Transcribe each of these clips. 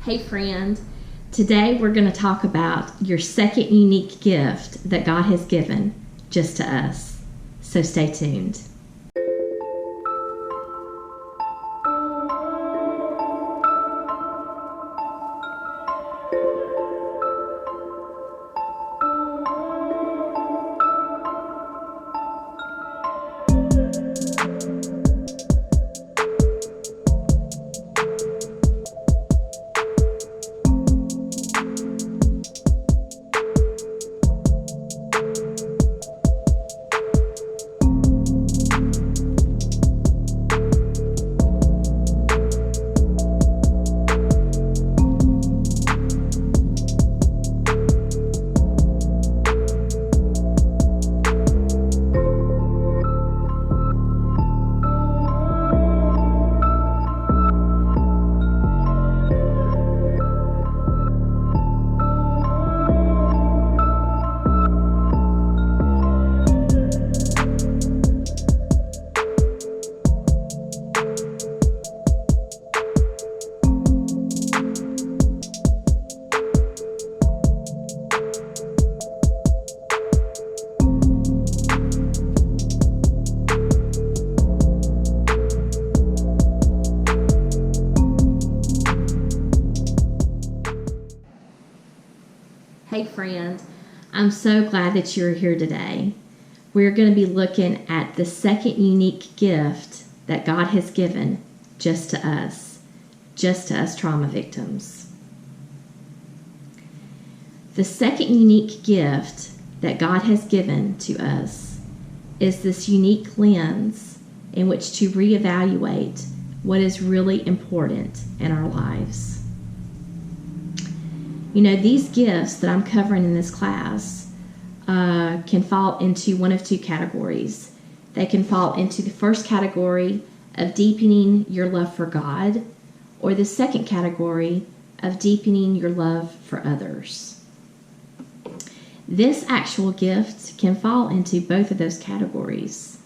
Hey friend, today we're going to talk about your second unique gift that God has given just to us. So stay tuned. Hey friend, I'm so glad that you're here today. We're going to be looking at the second unique gift that God has given just to us trauma victims. The second unique gift that God has given to us is this unique lens in which to reevaluate what is really important in our lives. You know, these gifts that I'm covering in this class can fall into one of two categories. They can fall into the first category of deepening your love for God, or the second category of deepening your love for others. This actual gift can fall into both of those categories.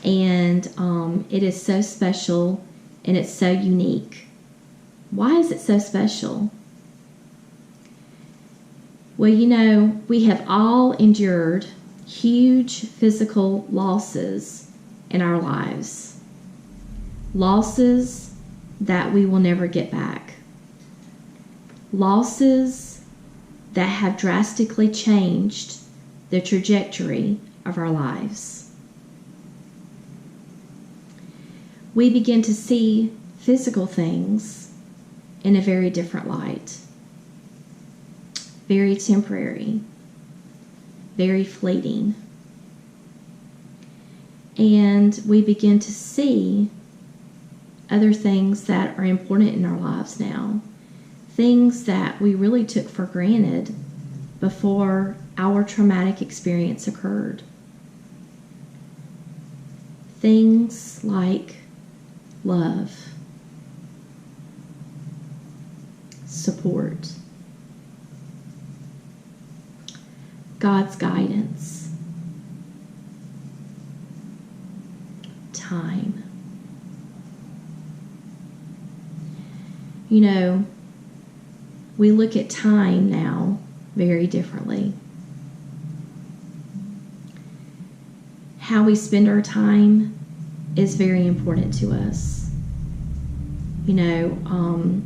And it is so special and it's so unique. Why is it so special? Well, you know, we have all endured huge physical losses in our lives. Losses that we will never get back. Losses that have drastically changed the trajectory of our lives. We begin to see physical things in a very different light. Very temporary, very fleeting. And we begin to see other things that are important in our lives now. Things that we really took for granted before our traumatic experience occurred. Things like love, support, God's guidance, time. You know, we look at time now very differently. How we spend our time is very important to us. You know,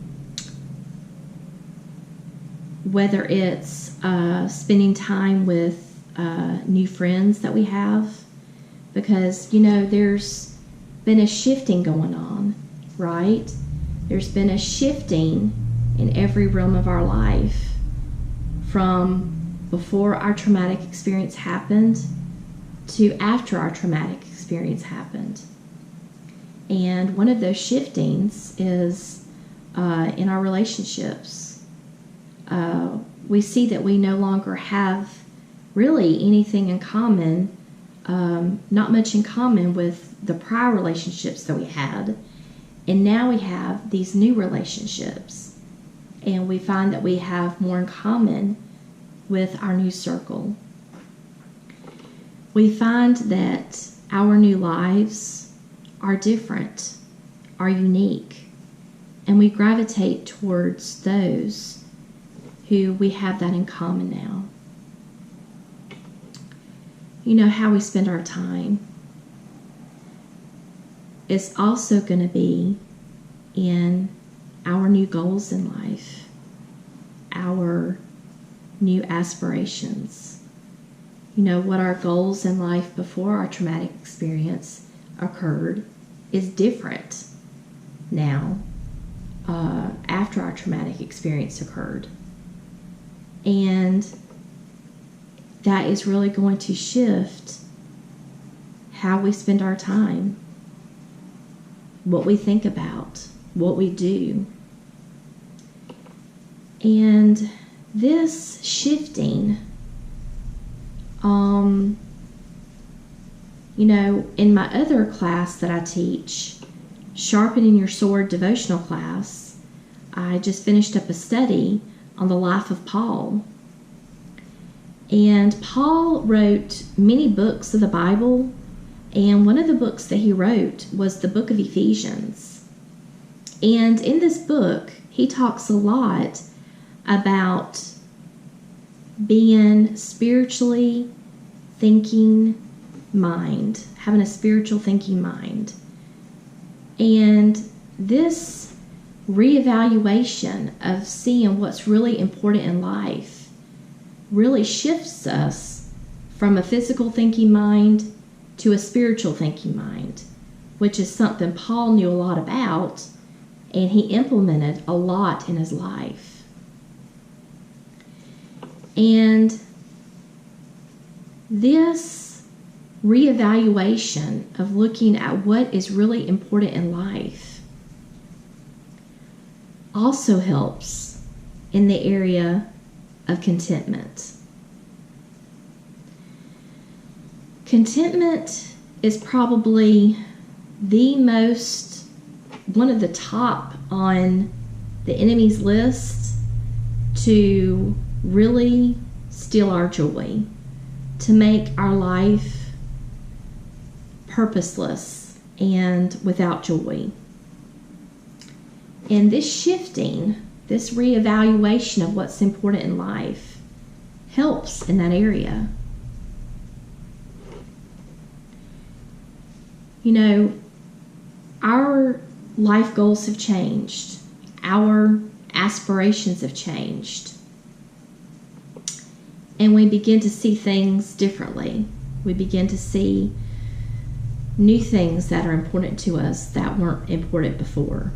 whether it's spending time with new friends that we have, because, you know, there's been a shifting going on, right? There's been a shifting in every realm of our life from before our traumatic experience happened to after our traumatic experience happened. And one of those shiftings is in our relationships. We see that we no longer have really anything in common, not much in common with the prior relationships that we had. And now we have these new relationships. And we find that we have more in common with our new circle. We find that our new lives are different, are unique. And we gravitate towards those who we have that in common now. You know, how we spend our time is also going to be in our new goals in life, our new aspirations. You know, what our goals in life before our traumatic experience occurred is different now after our traumatic experience occurred. And that is really going to shift how we spend our time, what we think about, what we do. And this shifting, you know, in my other class that I teach, Sharpening Your Sword devotional class, I just finished up a study on the life of Paul. And Paul wrote many books of the Bible, and one of the books that he wrote was the book of Ephesians. And in this book, he talks a lot about being spiritually thinking mind, having a spiritual thinking mind. And this reevaluation of seeing what's really important in life really shifts us from a physical thinking mind to a spiritual thinking mind, which is something Paul knew a lot about and he implemented a lot in his life. And this reevaluation of looking at what is really important in life also helps in the area of contentment. Contentment is probably one of the top on the enemy's list to really steal our joy, to make our life purposeless and without joy. And this shifting, this reevaluation of what's important in life helps in that area. You know, our life goals have changed. Our aspirations have changed. And we begin to see things differently. We begin to see new things that are important to us that weren't important before.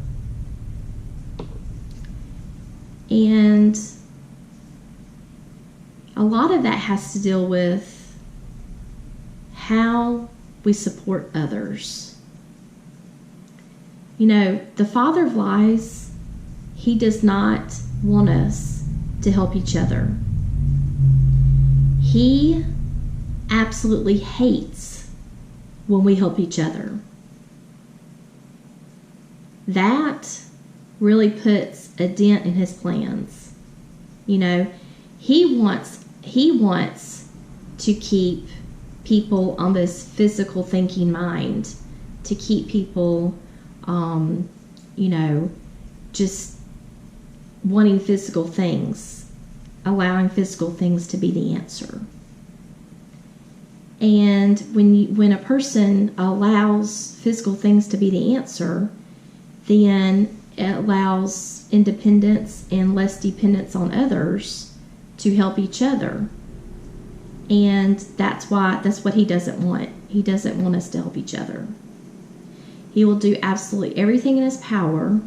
And a lot of that has to deal with how we support others. You know, the father of lies, he does not want us to help each other. He absolutely hates when we help each other. That really puts a dent in his plans. You know, he wants to keep people on this physical thinking mind, to keep people, you know, just wanting physical things, allowing physical things to be the answer. And when a person allows physical things to be the answer, then it allows independence and less dependence on others to help each other. And that's what he doesn't want. He doesn't want us to help each other. He will do absolutely everything in his power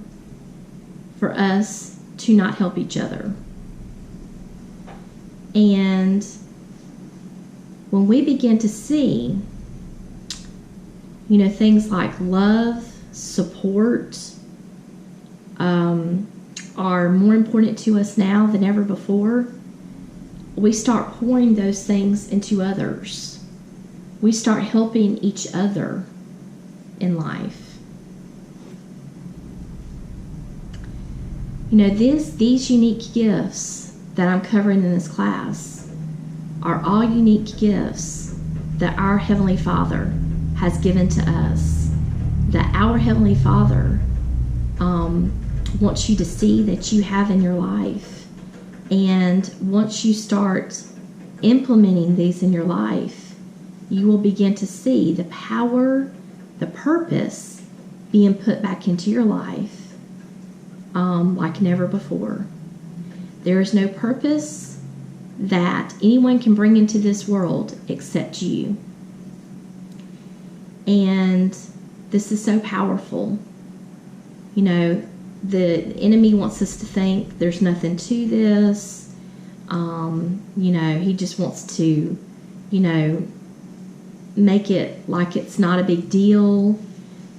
for us to not help each other. And when we begin to see, you know, things like love, support, are more important to us now than ever before, we start pouring those things into others. We start helping each other in life. You know, these unique gifts that I'm covering in this class are all unique gifts that our Heavenly Father has given to us. That our Heavenly Father wants you to see that you have in your life. And once you start implementing these in your life, you will begin to see the power, the purpose being put back into your life like never before. There is no purpose that anyone can bring into this world except you. And this is so powerful. You know, the enemy wants us to think there's nothing to this. You know, he just wants to, you know, make it like it's not a big deal.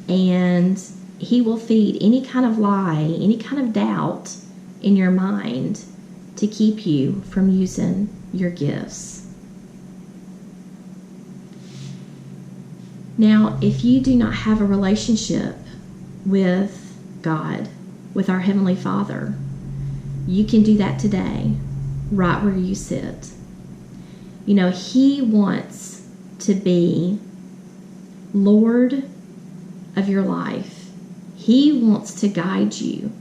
And he will feed any kind of lie, any kind of doubt in your mind to keep you from using your gifts. Now, if you do not have a relationship with God, with our Heavenly Father, you can do that today, right where you sit. You know, He wants to be Lord of your life. He wants to guide you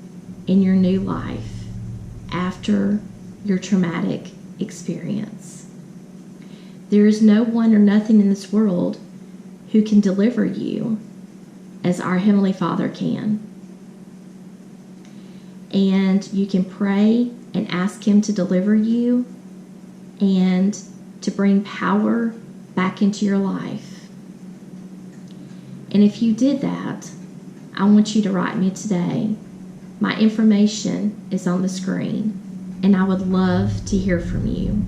in your new life after your traumatic experience. There is no one or nothing in this world who can deliver you as our Heavenly Father can. And you can pray and ask Him to deliver you and to bring power back into your life. And if you did that, I want you to write me today. My information is on the screen, and I would love to hear from you.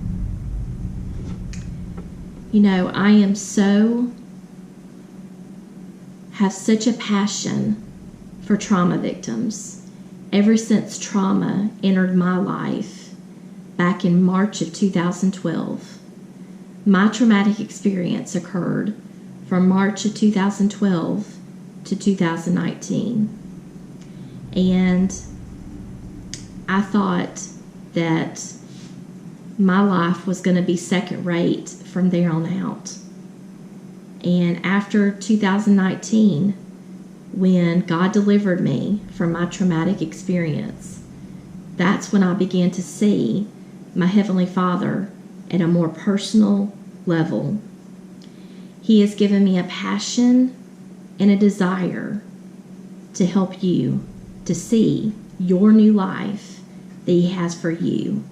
You know, I have such a passion for trauma victims. Ever since trauma entered my life back in March of 2012, my traumatic experience occurred from March of 2012 to 2019. And I thought that my life was going to be second rate from there on out. And after 2019, when God delivered me from my traumatic experience, that's when I began to see my Heavenly Father at a more personal level. He has given me a passion and a desire to help you to see your new life that He has for you.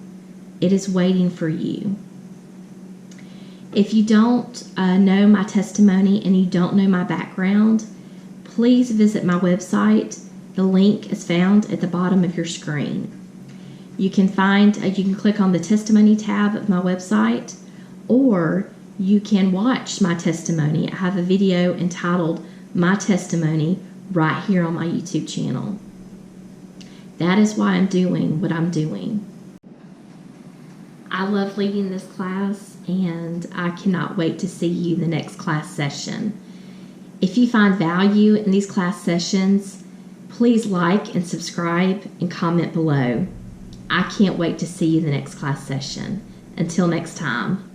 It is waiting for you. If you don't know my testimony and you don't know my background, please visit my website. The link is found at the bottom of your screen. You can click on the testimony tab of my website, or you can watch my testimony. I have a video entitled My Testimony right here on my YouTube channel. That is why I'm doing what I'm doing. I love leading this class, and I cannot wait to see you in the next class session. If you find value in these class sessions, please like and subscribe and comment below. I can't wait to see you in the next class session. Until next time.